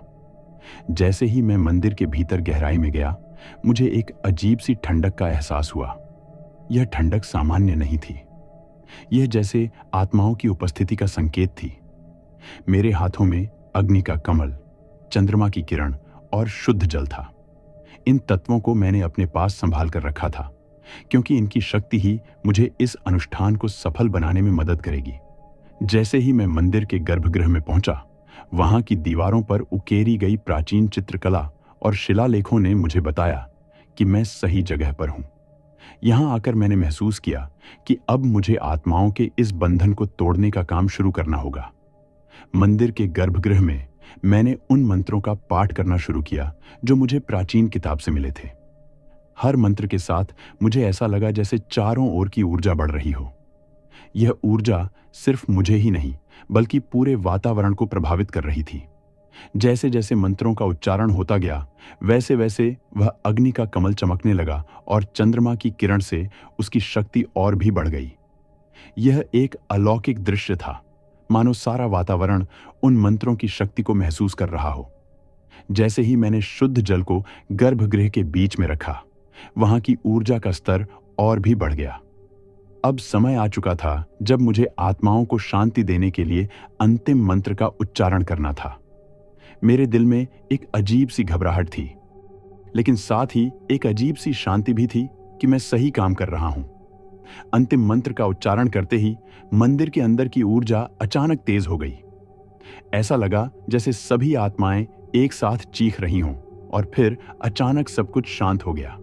जैसे ही मैं मंदिर के भीतर गहराई में गया, मुझे एक अजीब सी ठंडक का एहसास हुआ। यह ठंडक सामान्य नहीं थी। यह जैसे आत्माओं की उपस्थिति का संकेत थी। मेरे हाथों में अग्नि का कमल, चंद्रमा की किरण और शुद्ध जल था। इन तत्वों को मैंने अपने पास संभाल कर रखा था, क्योंकि इनकी शक्ति ही मुझे इस अनुष्ठान को सफल बनाने में मदद करेगी। जैसे ही मैं मंदिर के गर्भगृह में पहुंचा, वहां की दीवारों पर उकेरी गई प्राचीन चित्रकला और शिलालेखों ने मुझे बताया कि मैं सही जगह पर हूं। यहां आकर मैंने महसूस किया कि अब मुझे आत्माओं के इस बंधन को तोड़ने का काम शुरू करना होगा। मंदिर के गर्भगृह में मैंने उन मंत्रों का पाठ करना शुरू किया जो मुझे प्राचीन किताब से मिले थे। हर मंत्र के साथ मुझे ऐसा लगा जैसे चारों ओर की ऊर्जा बढ़ रही हो। यह ऊर्जा सिर्फ मुझे ही नहीं, बल्कि पूरे वातावरण को प्रभावित कर रही थी। जैसे जैसे मंत्रों का उच्चारण होता गया, वैसे वैसे वह अग्नि का कमल चमकने लगा और चंद्रमा की किरण से उसकी शक्ति और भी बढ़ गई। यह एक अलौकिक दृश्य था। मानो सारा वातावरण उन मंत्रों की शक्ति को महसूस कर रहा हो। जैसे ही मैंने शुद्ध जल को गर्भगृह के बीच में रखा, वहां की ऊर्जा का स्तर और भी बढ़ गया। अब समय आ चुका था जब मुझे आत्माओं को शांति देने के लिए अंतिम मंत्र का उच्चारण करना था। मेरे दिल में एक अजीब सी घबराहट थी, लेकिन साथ ही एक अजीब सी शांति भी थी कि मैं सही काम कर रहा हूं। अंतिम मंत्र का उच्चारण करते ही मंदिर के अंदर की ऊर्जा अचानक तेज हो गई। ऐसा लगा जैसे सभी आत्माएं एक साथ चीख रही हों, और फिर अचानक सब कुछ शांत हो गया।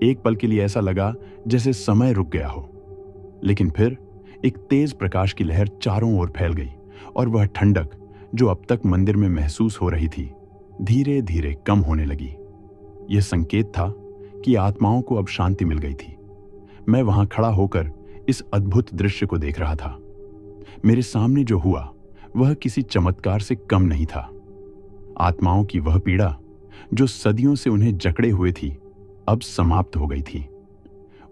एक पल के लिए ऐसा लगा जैसे समय रुक गया हो, लेकिन फिर एक तेज प्रकाश की लहर चारों ओर फैल गई, और वह ठंडक जो अब तक मंदिर में महसूस हो रही थी, धीरे धीरे कम होने लगी। यह संकेत था कि आत्माओं को अब शांति मिल गई थी। मैं वहां खड़ा होकर इस अद्भुत दृश्य को देख रहा था। मेरे सामने जो हुआ वह किसी चमत्कार से कम नहीं था। आत्माओं की वह पीड़ा जो सदियों से उन्हें जकड़े हुए थी, अब समाप्त हो गई थी।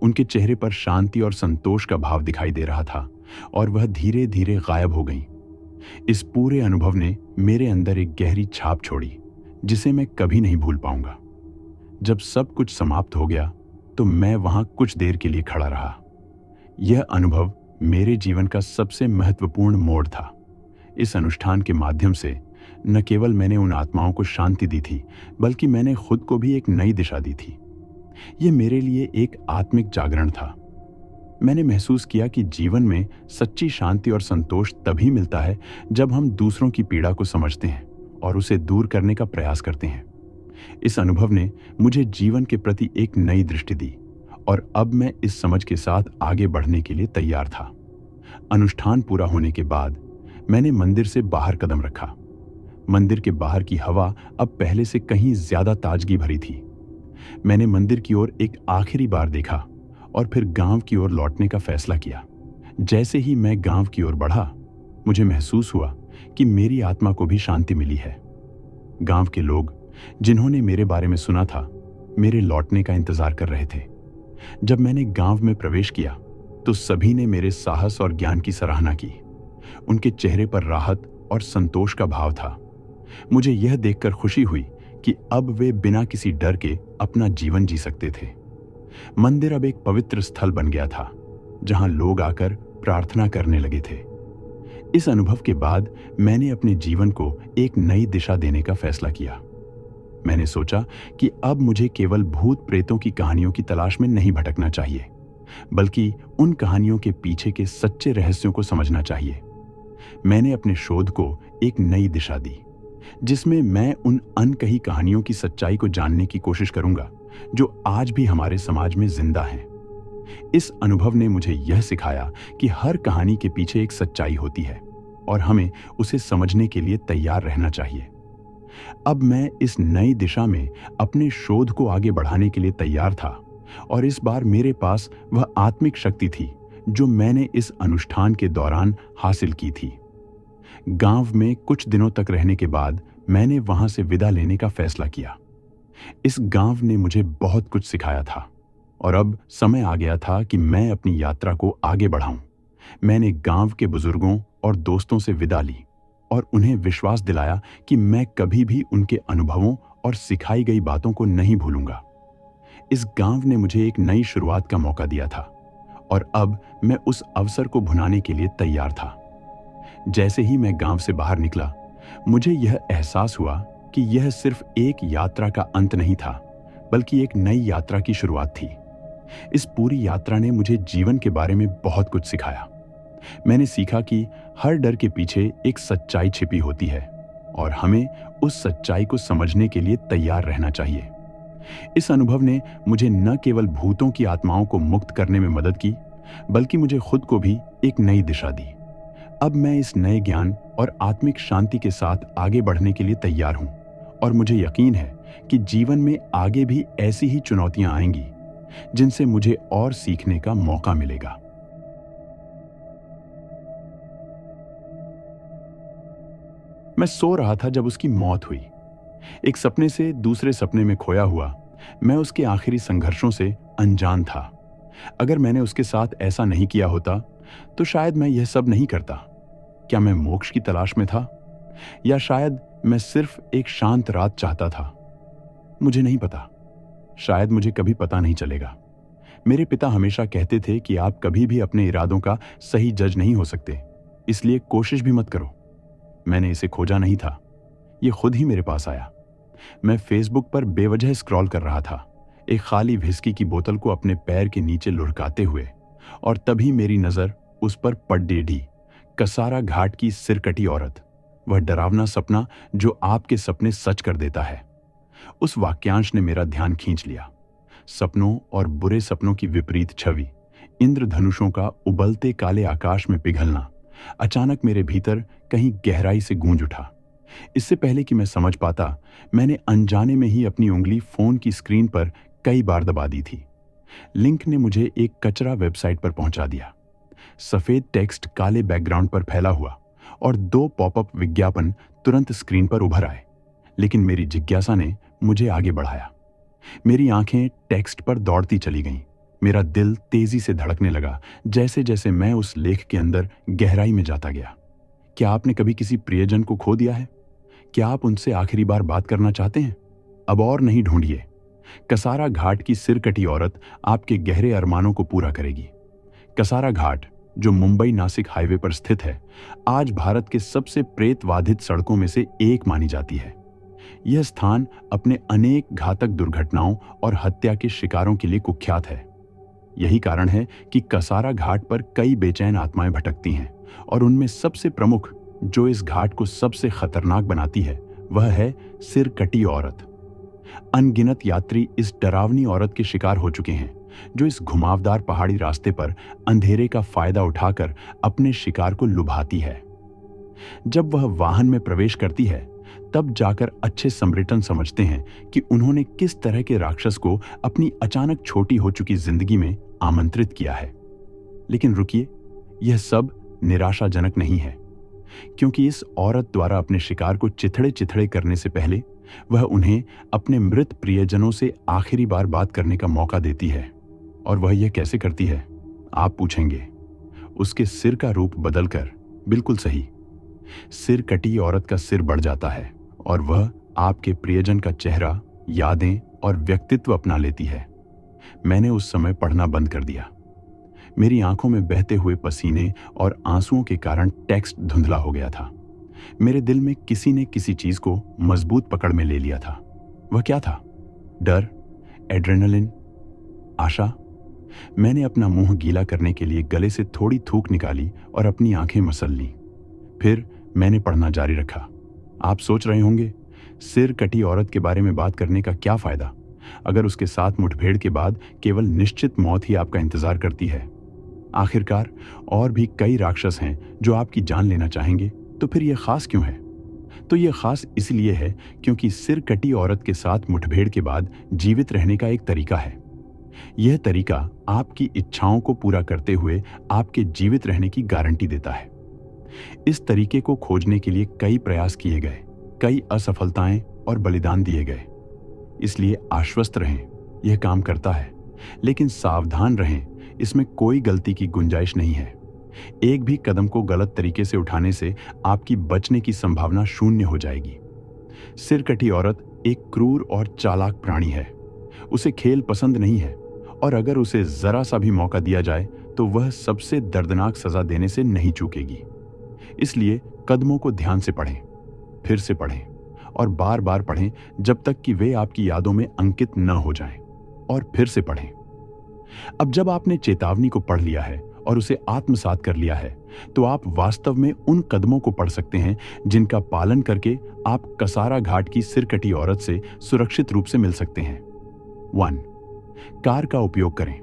उनके चेहरे पर शांति और संतोष का भाव दिखाई दे रहा था, और वह धीरे धीरे गायब हो गई। इस पूरे अनुभव ने मेरे अंदर एक गहरी छाप छोड़ी, जिसे मैं कभी नहीं भूल पाऊंगा। जब सब कुछ समाप्त हो गया तो मैं वहां कुछ देर के लिए खड़ा रहा। यह अनुभव मेरे जीवन का सबसे महत्वपूर्ण मोड़ था। इस अनुष्ठान के माध्यम से न केवल मैंने उन आत्माओं को शांति दी थी, बल्कि मैंने खुद को भी एक नई दिशा दी थी। यह मेरे लिए एक आत्मिक जागरण था। मैंने महसूस किया कि जीवन में सच्ची शांति और संतोष तभी मिलता है जब हम दूसरों की पीड़ा को समझते हैं और उसे दूर करने का प्रयास करते हैं। इस अनुभव ने मुझे जीवन के प्रति एक नई दृष्टि दी, और अब मैं इस समझ के साथ आगे बढ़ने के लिए तैयार था। अनुष्ठान पूरा होने के बाद मैंने मंदिर से बाहर कदम रखा। मंदिर के बाहर की हवा अब पहले से कहीं ज्यादा ताजगी भरी थी। मैंने मंदिर की ओर एक आखिरी बार देखा और फिर गांव की ओर लौटने का फैसला किया। जैसे ही मैं गांव की ओर बढ़ा, मुझे महसूस हुआ कि मेरी आत्मा को भी शांति मिली है। गांव के लोग जिन्होंने मेरे बारे में सुना था, मेरे लौटने का इंतजार कर रहे थे। जब मैंने गांव में प्रवेश किया तो सभी ने मेरे साहस और ज्ञान की सराहना की। उनके चेहरे पर राहत और संतोष का भाव था। मुझे यह देखकर खुशी हुई कि अब वे बिना किसी डर के अपना जीवन जी सकते थे। मंदिर अब एक पवित्र स्थल बन गया था, जहां लोग आकर प्रार्थना करने लगे थे। इस अनुभव के बाद मैंने अपने जीवन को एक नई दिशा देने का फैसला किया। मैंने सोचा कि अब मुझे केवल भूत प्रेतों की कहानियों की तलाश में नहीं भटकना चाहिए, बल्कि उन कहानियों के पीछे के सच्चे रहस्यों को समझना चाहिए। मैंने अपने शोध को एक नई दिशा दी, जिसमें मैं उन अनकही कहानियों की सच्चाई को जानने की कोशिश करूंगा जो आज भी हमारे समाज में जिंदा हैं। इस अनुभव ने मुझे यह सिखाया कि हर कहानी के पीछे एक सच्चाई होती है, और हमें उसे समझने के लिए तैयार रहना चाहिए। अब मैं इस नई दिशा में अपने शोध को आगे बढ़ाने के लिए तैयार था, और इस बार मेरे पास वह आत्मिक शक्ति थी जो मैंने इस अनुष्ठान के दौरान हासिल की थी। गांव में कुछ दिनों तक रहने के बाद मैंने वहां से विदा लेने का फैसला किया। इस गांव ने मुझे बहुत कुछ सिखाया था, और अब समय आ गया था कि मैं अपनी यात्रा को आगे बढ़ाऊं। मैंने गांव के बुजुर्गों और दोस्तों से विदा ली और उन्हें विश्वास दिलाया कि मैं कभी भी उनके अनुभवों और सिखाई गई बातों को नहीं भूलूंगा। इस गांव ने मुझे एक नई शुरुआत का मौका दिया था, और अब मैं उस अवसर को भुनाने के लिए तैयार था। जैसे ही मैं गांव से बाहर निकला, मुझे यह एहसास हुआ कि यह सिर्फ एक यात्रा का अंत नहीं था, बल्कि एक नई यात्रा की शुरुआत थी। इस पूरी यात्रा ने मुझे जीवन के बारे में बहुत कुछ सिखाया। मैंने सीखा कि हर डर के पीछे एक सच्चाई छिपी होती है, और हमें उस सच्चाई को समझने के लिए तैयार रहना चाहिए। इस अनुभव ने मुझे न केवल भूतों की आत्माओं को मुक्त करने में मदद की, बल्कि मुझे खुद को भी एक नई दिशा दी। अब मैं इस नए ज्ञान और आत्मिक शांति के साथ आगे बढ़ने के लिए तैयार हूं, और मुझे यकीन है कि जीवन में आगे भी ऐसी ही चुनौतियां आएंगी, जिनसे मुझे और सीखने का मौका मिलेगा। मैं सो रहा था जब उसकी मौत हुई। एक सपने से दूसरे सपने में खोया हुआ मैं उसके आखिरी संघर्षों से अनजान था। अगर मैंने उसके साथ ऐसा नहीं किया होता तो शायद मैं यह सब नहीं करता। क्या मैं मोक्ष की तलाश में था, या शायद मैं सिर्फ एक शांत रात चाहता था? मुझे नहीं पता। शायद मुझे कभी पता नहीं चलेगा। मेरे पिता हमेशा कहते थे कि आप कभी भी अपने इरादों का सही जज नहीं हो सकते, इसलिए कोशिश भी मत करो। मैंने इसे खोजा नहीं था, ये खुद ही मेरे पास आया। मैं फेसबुक पर बेवजह स्क्रॉल कर रहा था, एक खाली व्हिस्की की बोतल को अपने पैर के नीचे लुढ़काते हुए, और तभी मेरी नजर उस पर पड़ टेढ़ी। कसारा घाट की सिरकटी औरत, वह डरावना सपना जो आपके सपने सच कर देता है। उस वाक्यांश ने मेरा ध्यान खींच लिया। सपनों और बुरे सपनों की विपरीत छवि, इंद्रधनुषों का उबलते काले आकाश में पिघलना, अचानक मेरे भीतर कहीं गहराई से गूंज उठा। इससे पहले कि मैं समझ पाता, मैंने अनजाने में ही अपनी उंगली फोन की स्क्रीन पर कई बार दबा दी थी। लिंक ने मुझे एक कचरा वेबसाइट पर पहुंचा दिया। सफेद टेक्स्ट काले बैकग्राउंड पर फैला हुआ और 2 पॉपअप विज्ञापन तुरंत स्क्रीन पर उभर आए। लेकिन मेरी जिज्ञासा ने मुझे आगे बढ़ाया। मेरी आंखें टेक्स्ट पर दौड़ती चली गईं। मेरा दिल तेजी से धड़कने लगा जैसे जैसे मैं उस लेख के अंदर गहराई में जाता गया। क्या आपने कभी किसी प्रियजन को खो दिया है? क्या आप उनसे आखिरी बार बात करना चाहते हैं? अब और नहीं ढूंढिए। कसारा घाट की सिरकटी औरत आपके गहरे अरमानों को पूरा करेगी। कसारा घाट, जो मुंबई नासिक हाईवे पर स्थित है, आज भारत के सबसे प्रेतवाधित सड़कों में से एक मानी जाती है। यह स्थान अपने अनेक घातक दुर्घटनाओं और हत्या के शिकारों के लिए कुख्यात है। यही कारण है कि कसारा घाट पर कई बेचैन आत्माएं भटकती हैं, और उनमें सबसे प्रमुख, जो इस घाट को सबसे खतरनाक बनाती है, वह है सिरकटी औरत। अनगिनत यात्री इस डरावनी औरत के शिकार हो चुके हैं, जो इस घुमावदार पहाड़ी रास्ते पर अंधेरे का फायदा उठाकर अपने शिकार को लुभाती है। जब वह वाहन में प्रवेश करती है, तब जाकर अच्छे समरिटन समझते हैं कि उन्होंने किस तरह के राक्षस को अपनी अचानक छोटी हो चुकी जिंदगी में आमंत्रित किया है। लेकिन रुकिए, यह सब निराशाजनक नहीं है, क्योंकि इस औरत द्वारा अपने शिकार को चिथड़े चिथड़े करने से पहले वह उन्हें अपने मृत प्रियजनों से आखिरी बार बात करने का मौका देती है। और वह यह कैसे करती है, आप पूछेंगे। उसके सिर का रूप बदलकर, बिल्कुल सही, सिर कटी औरत का सिर बढ़ जाता है और वह आपके प्रियजन का चेहरा, यादें और व्यक्तित्व अपना लेती है। मैंने उस समय पढ़ना बंद कर दिया। मेरी आंखों में बहते हुए पसीने और आंसुओं के कारण टेक्स्ट धुंधला हो गया था। मेरे दिल में किसी ने किसी चीज को मजबूत पकड़ में ले लिया था। वह क्या था? डर, एड्रेनलिन, आशा? मैंने अपना मुंह गीला करने के लिए गले से थोड़ी थूक निकाली और अपनी आंखें मसल लीं। फिर मैंने पढ़ना जारी रखा। आप सोच रहे होंगे, सिर कटी औरत के बारे में बात करने का क्या फायदा, अगर उसके साथ मुठभेड़ के बाद केवल निश्चित मौत ही आपका इंतजार करती है। आखिरकार और भी कई राक्षस हैं जो आपकी जान लेना चाहेंगे, तो फिर यह खास क्यों है? तो यह खास इसलिए है क्योंकि सिर कटी औरत के साथ मुठभेड़ के बाद जीवित रहने का एक तरीका है। यह तरीका आपकी इच्छाओं को पूरा करते हुए आपके जीवित रहने की गारंटी देता है। इस तरीके को खोजने के लिए कई प्रयास किए गए, कई असफलताएं और बलिदान दिए गए। इसलिए आश्वस्त रहें, यह काम करता है। लेकिन सावधान रहें, इसमें कोई गलती की गुंजाइश नहीं है। एक भी कदम को गलत तरीके से उठाने से आपकी बचने की संभावना शून्य हो जाएगी। सिरकटी औरत एक क्रूर और चालाक प्राणी है। उसे खेल पसंद नहीं है, और अगर उसे जरा सा भी मौका दिया जाए तो वह सबसे दर्दनाक सजा देने से नहीं चूकेगी। इसलिए कदमों को ध्यान से पढ़ें, फिर से पढ़ें और बार बार पढ़ें जब तक कि वे आपकी यादों में अंकित न हो जाएं, और फिर से पढ़ें। अब जब आपने चेतावनी को पढ़ लिया है और उसे आत्मसात कर लिया है, तो आप वास्तव में उन कदमों को पढ़ सकते हैं जिनका पालन करके आप कसारा घाट की सिरकटी औरत से सुरक्षित रूप से मिल सकते हैं। 1. कार का उपयोग करें,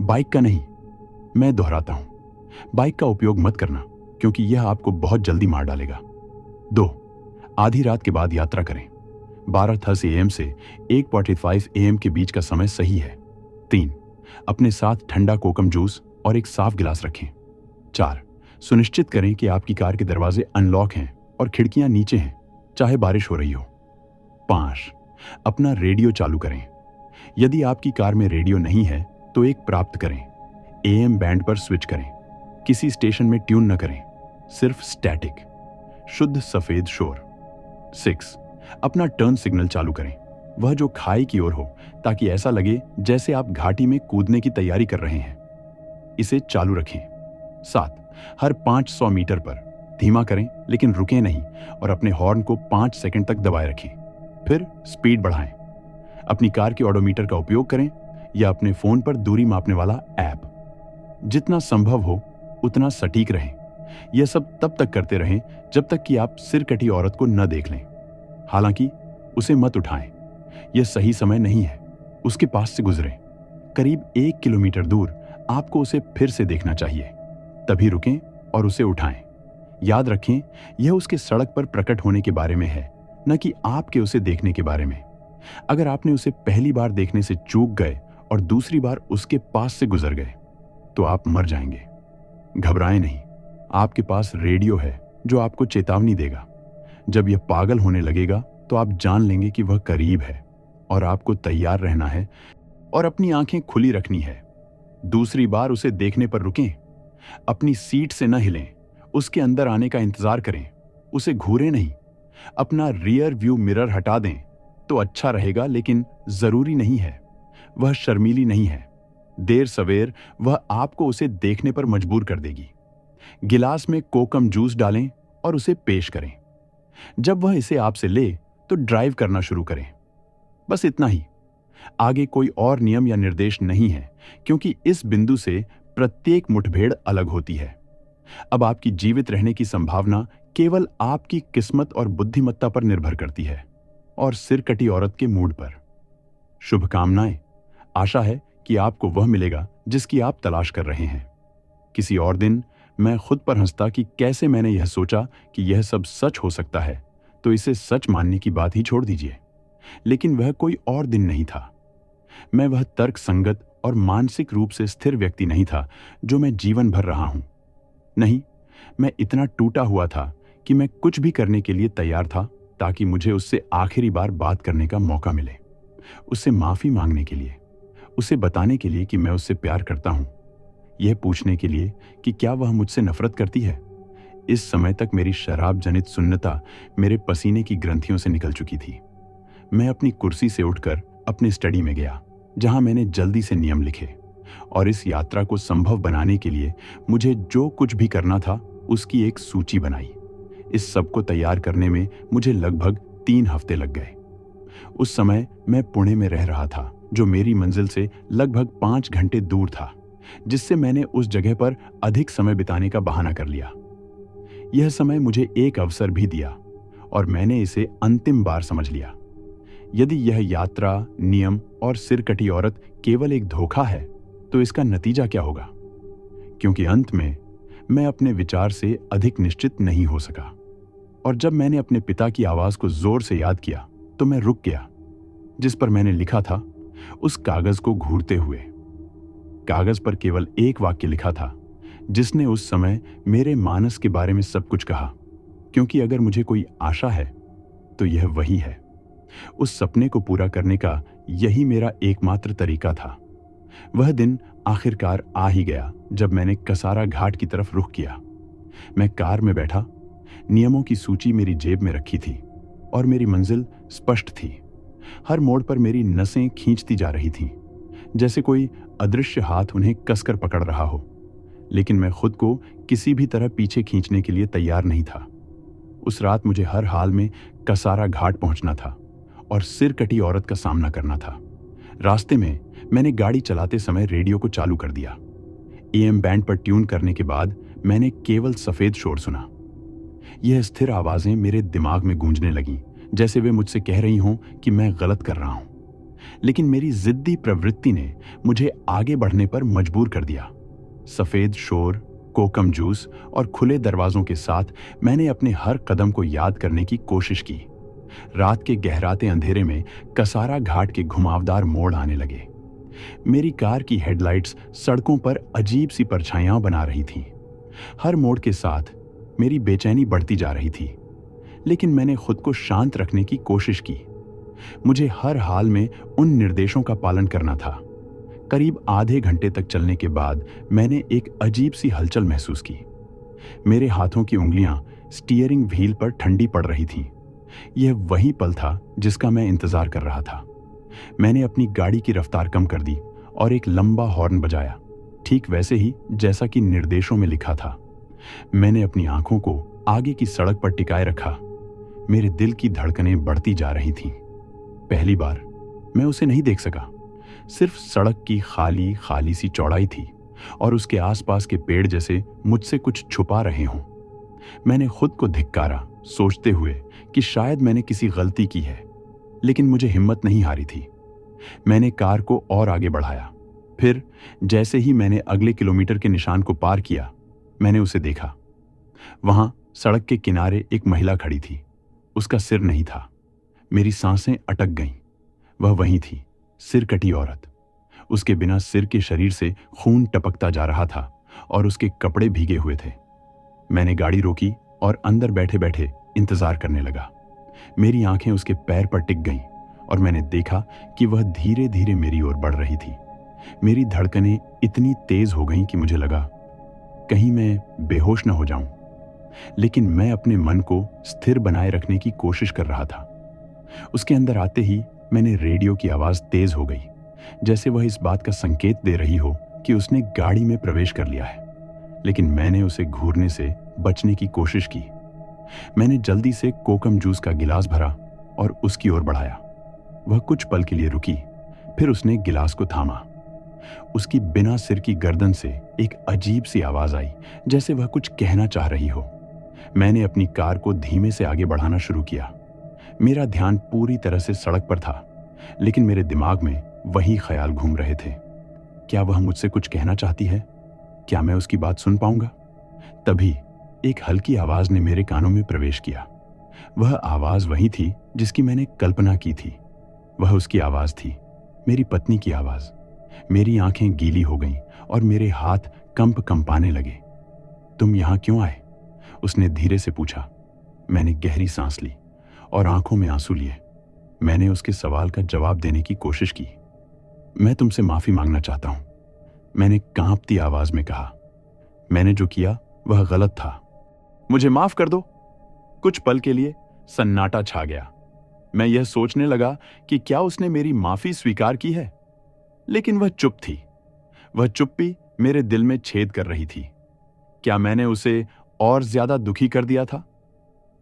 बाइक का नहीं। मैं दोहराता हूं, बाइक का उपयोग मत करना, क्योंकि यह आपको बहुत जल्दी मार डालेगा। 2. आधी रात के बाद यात्रा करें। 12:10 AM से 1:45 AM के बीच का समय सही है। 3. अपने साथ ठंडा कोकम जूस और एक साफ गिलास रखें। 4. सुनिश्चित करें कि आपकी कार के दरवाजे अनलॉक हैं और खिड़कियां नीचे हैं, चाहे बारिश हो रही हो। 5. अपना रेडियो चालू करें। यदि आपकी कार में रेडियो नहीं है तो एक प्राप्त करें। AM बैंड पर स्विच करें, किसी स्टेशन में ट्यून न करें। सिर्फ स्टैटिक, शुद्ध सफेद शोर। 6, अपना टर्न सिग्नल चालू करें, वह जो खाई की ओर हो, ताकि ऐसा लगे जैसे आप घाटी में कूदने की तैयारी कर रहे हैं। इसे चालू रखें। 7, हर 500 मीटर पर धीमा करें लेकिन रुकें नहीं और अपने हॉर्न को 5 सेकंड तक दबाए रखें। फिर स्पीड बढ़ाएं। अपनी कार के ऑडोमीटर का उपयोग करें या अपने फोन पर दूरी मापने वाला ऐप। जितना संभव हो उतना सटीक रहें। यह सब तब तक करते रहें जब तक कि आप सिर कटी औरत को न देख लें। हालांकि उसे मत उठाएं, यह सही समय नहीं है। उसके पास से गुजरें। करीब 1 किलोमीटर दूर आपको उसे फिर से देखना चाहिए, तभी रुकें और उसे उठाएं। याद रखें, यह उसके सड़क पर प्रकट होने के बारे में है, न कि आपके उसे देखने के बारे में। अगर आपने उसे पहली बार देखने से चूक गए और दूसरी बार उसके पास से गुजर गए तो आप मर जाएंगे। घबराएं नहीं, आपके पास रेडियो है जो आपको चेतावनी देगा। जब यह पागल होने लगेगा तो आप जान लेंगे कि वह करीब है और आपको तैयार रहना है और अपनी आंखें खुली रखनी है। दूसरी बार उसे देखने पर रुकें। अपनी सीट से न हिलें, उसके अंदर आने का इंतजार करें, उसे घूरें नहीं। अपना रियर व्यू मिरर हटा दें तो अच्छा रहेगा, लेकिन जरूरी नहीं है। वह शर्मीली नहीं है। देर सवेर वह आपको उसे देखने पर मजबूर कर देगी। गिलास में कोकम जूस डालें और उसे पेश करें। जब वह इसे आपसे ले तो ड्राइव करना शुरू करें। बस इतना ही, आगे कोई और नियम या निर्देश नहीं है, क्योंकि इस बिंदु से प्रत्येक मुठभेड़ अलग होती है। अब आपकी जीवित रहने की संभावना केवल आपकी किस्मत और बुद्धिमत्ता पर निर्भर करती है और सिर कटी औरत के मूड पर। शुभकामनाएं। आशा है कि आपको वह मिलेगा जिसकी आप तलाश कर रहे हैं। किसी और दिन मैं खुद पर हंसता कि कैसे मैंने यह सोचा कि यह सब सच हो सकता है, तो इसे सच मानने की बात ही छोड़ दीजिए। लेकिन वह कोई और दिन नहीं था। मैं वह तर्क संगत और मानसिक रूप से स्थिर व्यक्ति नहीं था जो मैं जीवन भर रहा हूं। नहीं, मैं इतना टूटा हुआ था कि मैं कुछ भी करने के लिए तैयार था ताकि मुझे उससे आखिरी बार बात करने का मौका मिले, उससे माफी मांगने के लिए, उसे बताने के लिए कि मैं उससे प्यार करता हूं, यह पूछने के लिए कि क्या वह मुझसे नफरत करती है। इस समय तक मेरी शराब जनित सुन्नता मेरे पसीने की ग्रंथियों से निकल चुकी थी। मैं अपनी कुर्सी से उठकर अपनी स्टडी में गया, जहां मैंने जल्दी से नियम लिखे और इस यात्रा को संभव बनाने के लिए मुझे जो कुछ भी करना था उसकी एक सूची बनाई। इस सब को तैयार करने में मुझे लगभग 3 हफ्ते लग गए। उस समय मैं पुणे में रह रहा था, जो मेरी मंजिल से लगभग 5 घंटे दूर था, जिससे मैंने उस जगह पर अधिक समय बिताने का बहाना कर लिया। यह समय मुझे एक अवसर भी दिया और मैंने इसे अंतिम बार समझ लिया। यदि यह यात्रा, नियम और सिर कटी औरत केवल एक धोखा है तो इसका नतीजा क्या होगा? क्योंकि अंत में मैं अपने विचार से अधिक निश्चित नहीं हो सका और जब मैंने अपने पिता की आवाज को जोर से याद किया तो मैं रुक गया। जिस पर मैंने लिखा था उस कागज को घूरते हुए। कागज पर केवल एक वाक्य लिखा था जिसने उस समय मेरे मानस के बारे में सब कुछ कहा, क्योंकि अगर मुझे कोई आशा है तो यह वही है। उस सपने को पूरा करने का यही मेरा एकमात्र तरीका था। वह दिन आखिरकार आ ही गया जब मैंने कसारा घाट की तरफ रुख किया। मैं कार में बैठा, नियमों की सूची मेरी जेब में रखी थी और मेरी मंजिल स्पष्ट थी। हर मोड़ पर मेरी नसें खींचती जा रही थीं, जैसे कोई अदृश्य हाथ उन्हें कसकर पकड़ रहा हो, लेकिन मैं खुद को किसी भी तरह पीछे खींचने के लिए तैयार नहीं था। उस रात मुझे हर हाल में कसारा घाट पहुंचना था और सिर कटी औरत का सामना करना था। रास्ते में मैंने गाड़ी चलाते समय रेडियो को चालू कर दिया। एएम बैंड पर ट्यून करने के बाद मैंने केवल सफेद शोर सुना। यह स्थिर आवाजें मेरे दिमाग में गूंजने लगीं, जैसे वे मुझसे कह रही हों कि मैं गलत कर रहा हूं। लेकिन मेरी जिद्दी प्रवृत्ति ने मुझे आगे बढ़ने पर मजबूर कर दिया। सफेद शोर, कोकम जूस और खुले दरवाजों के साथ मैंने अपने हर कदम को याद करने की कोशिश की। रात के गहराते अंधेरे में कसारा घाट के घुमावदार मोड़ आने लगे। मेरी कार की हेडलाइट्स सड़कों पर अजीब सी परछाइयां बना रही थीं। हर मोड़ के साथ मेरी बेचैनी बढ़ती जा रही थी, लेकिन मैंने खुद को शांत रखने की कोशिश की। मुझे हर हाल में उन निर्देशों का पालन करना था। करीब आधे घंटे तक चलने के बाद मैंने एक अजीब सी हलचल महसूस की। मेरे हाथों की उंगलियां स्टीयरिंग व्हील पर ठंडी पड़ रही थीं। यह वही पल था जिसका मैं इंतजार कर रहा था। मैंने अपनी गाड़ी की रफ्तार कम कर दी और एक लंबा हॉर्न बजाया, ठीक वैसे ही जैसा कि निर्देशों में लिखा था। मैंने अपनी आंखों को आगे की सड़क पर टिकाए रखा। मेरे दिल की धड़कनें बढ़ती जा रही थीं। पहली बार मैं उसे नहीं देख सका। सिर्फ सड़क की खाली खाली सी चौड़ाई थी और उसके आसपास के पेड़ जैसे मुझसे कुछ छुपा रहे हों। मैंने खुद को धिक्कारा, सोचते हुए कि शायद मैंने किसी गलती की है, लेकिन मुझे हिम्मत नहीं हारी थी। मैंने कार को और आगे बढ़ाया। फिर जैसे ही मैंने अगले किलोमीटर के निशान को पार किया, मैंने उसे देखा। वहां सड़क के किनारे एक महिला खड़ी थी। उसका सिर नहीं था। मेरी सांसें अटक गईं। वह वहीं थी, सिर कटी औरत। उसके बिना सिर के शरीर से खून टपकता जा रहा था और उसके कपड़े भीगे हुए थे। मैंने गाड़ी रोकी और अंदर बैठे बैठे इंतजार करने लगा। मेरी आंखें उसके पैर पर टिक गईं और मैंने देखा कि वह धीरे धीरे मेरी ओर बढ़ रही थी। मेरी धड़कनें इतनी तेज हो गईं कि मुझे लगा कहीं मैं बेहोश न हो जाऊं, लेकिन मैं अपने मन को स्थिर बनाए रखने की कोशिश कर रहा था। उसके अंदर आते ही मैंने रेडियो की आवाज तेज हो गई, जैसे वह इस बात का संकेत दे रही हो कि उसने गाड़ी में प्रवेश कर लिया है। लेकिन मैंने उसे घूरने से बचने की कोशिश की। मैंने जल्दी से कोकम जूस का गिलास भरा और उसकी ओर बढ़ाया। वह कुछ पल के लिए रुकी, फिर उसने गिलास को थामा। उसकी बिना सिर की गर्दन से एक अजीब सी आवाज आई, जैसे वह कुछ कहना चाह रही हो। मैंने अपनी कार को धीमे से आगे बढ़ाना शुरू किया। मेरा ध्यान पूरी तरह से सड़क पर था, लेकिन मेरे दिमाग में वही ख्याल घूम रहे थे। क्या वह मुझसे कुछ कहना चाहती है? क्या मैं उसकी बात सुन पाऊंगा? तभी एक हल्की आवाज ने मेरे कानों में प्रवेश किया। वह आवाज वही थी जिसकी मैंने कल्पना की थी। वह उसकी आवाज थी, मेरी पत्नी की आवाज। मेरी आंखें गीली हो गईं और मेरे हाथ कंपाने लगे। तुम यहां क्यों आए? उसने धीरे से पूछा। मैंने गहरी सांस ली और आंखों में आंसू लिए। मैंने उसके सवाल का जवाब देने की कोशिश की। मैं तुमसे माफी मांगना चाहता हूं, मैंने कांपती आवाज में कहा। मैंने जो किया वह गलत था। मुझे माफ कर दो। कुछ पल के लिए सन्नाटा छा गया। मैं यह सोचने लगा कि क्या उसने मेरी माफी स्वीकार की है, लेकिन वह चुप थी। वह चुप्पी मेरे दिल में छेद कर रही थी। क्या मैंने उसे और ज्यादा दुखी कर दिया था?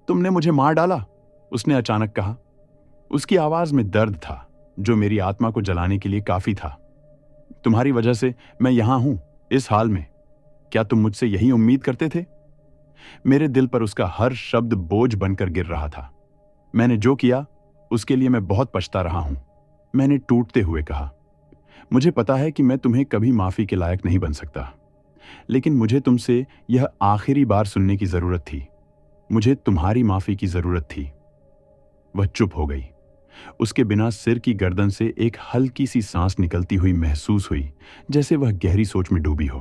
तुमने मुझे मार डाला, उसने अचानक कहा। उसकी आवाज में दर्द था जो मेरी आत्मा को जलाने के लिए काफी था। तुम्हारी वजह से मैं यहां हूं, इस हाल में। क्या तुम मुझसे यही उम्मीद करते थे? मेरे दिल पर उसका हर शब्द बोझ बनकर गिर रहा था। मैंने जो किया उसके लिए मैं बहुत पछता रहा हूं, मैंने टूटते हुए कहा। मुझे पता है कि मैं तुम्हें कभी माफी के लायक नहीं बन सकता, लेकिन मुझे तुमसे यह आखिरी बार सुनने की जरूरत थी। मुझे तुम्हारी माफी की जरूरत थी। वह चुप हो गई। उसके बिना सिर की गर्दन से एक हल्की सी सांस निकलती हुई महसूस हुई, जैसे वह गहरी सोच में डूबी हो।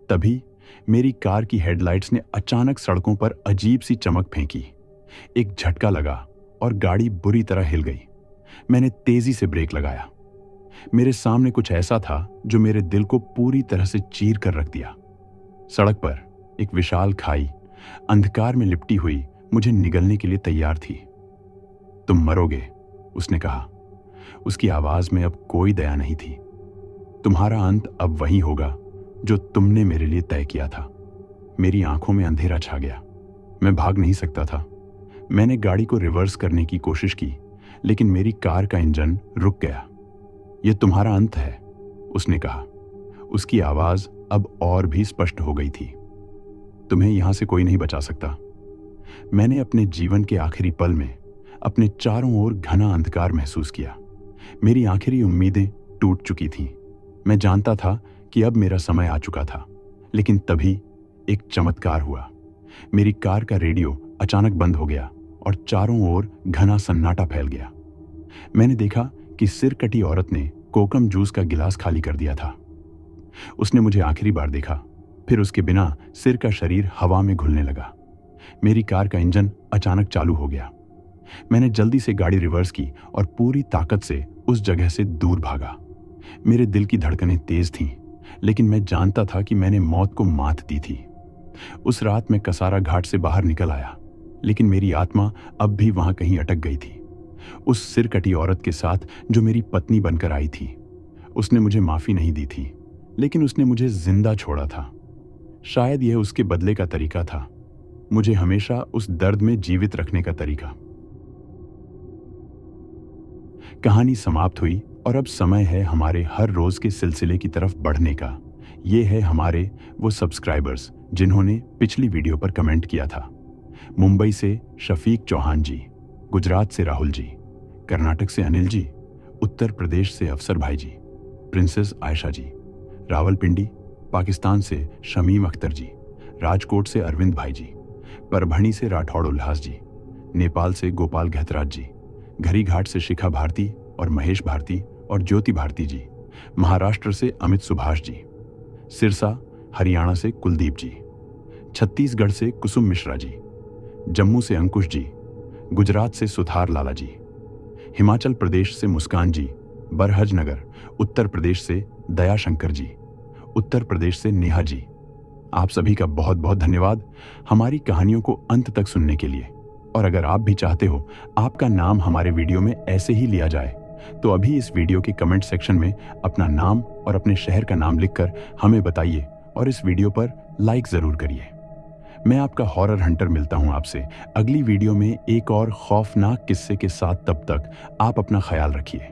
तभी मेरी कार की हेडलाइट्स ने अचानक सड़कों पर अजीब सी चमक फेंकी। एक झटका लगा और गाड़ी बुरी तरह हिल गई। मैंने तेजी से ब्रेक लगाया। मेरे सामने कुछ ऐसा था जो मेरे दिल को पूरी तरह से चीर कर रख दिया। सड़क पर एक विशाल खाई अंधकार में लिपटी हुई मुझे निगलने के लिए तैयार थी। तुम मरोगे, उसने कहा। उसकी आवाज में अब कोई दया नहीं थी। तुम्हारा अंत अब वही होगा जो तुमने मेरे लिए तय किया था। मेरी आंखों में अंधेरा छा गया। मैं भाग नहीं सकता था। मैंने गाड़ी को रिवर्स करने की कोशिश की, लेकिन मेरी कार का इंजन रुक गया। यह तुम्हारा अंत है, उसने कहा। उसकी आवाज अब और भी स्पष्ट हो गई थी। तुम्हें यहां से कोई नहीं बचा सकता। मैंने अपने जीवन के आखिरी पल में अपने चारों ओर घना अंधकार महसूस किया। मेरी आखिरी उम्मीदें टूट चुकी थीं। मैं जानता था कि अब मेरा समय आ चुका था, लेकिन तभी एक चमत्कार हुआ। मेरी कार का रेडियो अचानक बंद हो गया और चारों ओर घना सन्नाटा फैल गया। मैंने देखा कि सिर कटी औरत ने कोकम जूस का गिलास खाली कर दिया था। उसने मुझे आखिरी बार देखा, फिर उसके बिना सिर का शरीर हवा में घुलने लगा। मेरी कार का इंजन अचानक चालू हो गया। मैंने जल्दी से गाड़ी रिवर्स की और पूरी ताकत से उस जगह से दूर भागा। मेरे दिल की धड़कनें तेज थीं, लेकिन मैं जानता था कि मैंने मौत को मात दी थी। उस रात मैं कसारा घाट से बाहर निकल आया, लेकिन मेरी आत्मा अब भी वहां कहीं अटक गई थी। उस सिरकटी औरत के साथ जो मेरी पत्नी बनकर आई थी। उसने मुझे माफी नहीं दी थी, लेकिन उसने मुझे जिंदा छोड़ा था। शायद यह उसके बदले का तरीका था, मुझे हमेशा उस दर्द में जीवित रखने का तरीका। कहानी समाप्त हुई और अब समय है हमारे हर रोज के सिलसिले की तरफ बढ़ने का। ये है हमारे वो सब्सक्राइबर्स जिन्होंने पिछली वीडियो पर कमेंट किया था। मुंबई से शफीक चौहान जी, गुजरात से राहुल जी, कर्नाटक से अनिल जी, उत्तर प्रदेश से अफसर भाई जी, प्रिंसेस आयशा जी, रावलपिंडी पाकिस्तान से शमीम अख्तर जी, राजकोट से अरविंद भाई जी, परभणी से राठौड़ उल्लास जी, नेपाल से गोपाल गहतराज जी, घरी घाट से शिखा भारती और महेश भारती और ज्योति भारती जी, महाराष्ट्र से अमित सुभाष जी, सिरसा हरियाणा से कुलदीप जी, छत्तीसगढ़ से कुसुम मिश्रा जी, जम्मू से अंकुश जी, गुजरात से सुथार लाला जी, हिमाचल प्रदेश से मुस्कान जी, बरहज नगर उत्तर प्रदेश से दया शंकर जी, उत्तर प्रदेश से नेहा जी। आप सभी का बहुत बहुत धन्यवाद हमारी कहानियों को अंत तक सुनने के लिए। और अगर आप भी चाहते हो आपका नाम हमारे वीडियो में ऐसे ही लिया जाए, तो अभी इस वीडियो के कमेंट सेक्शन में अपना नाम और अपने शहर का नाम लिखकर हमें बताइए और इस वीडियो पर लाइक जरूर करिए। मैं आपका हॉरर हंटर मिलता हूं आपसे अगली वीडियो में एक और खौफनाक किस्से के साथ। तब तक आप अपना ख्याल रखिए।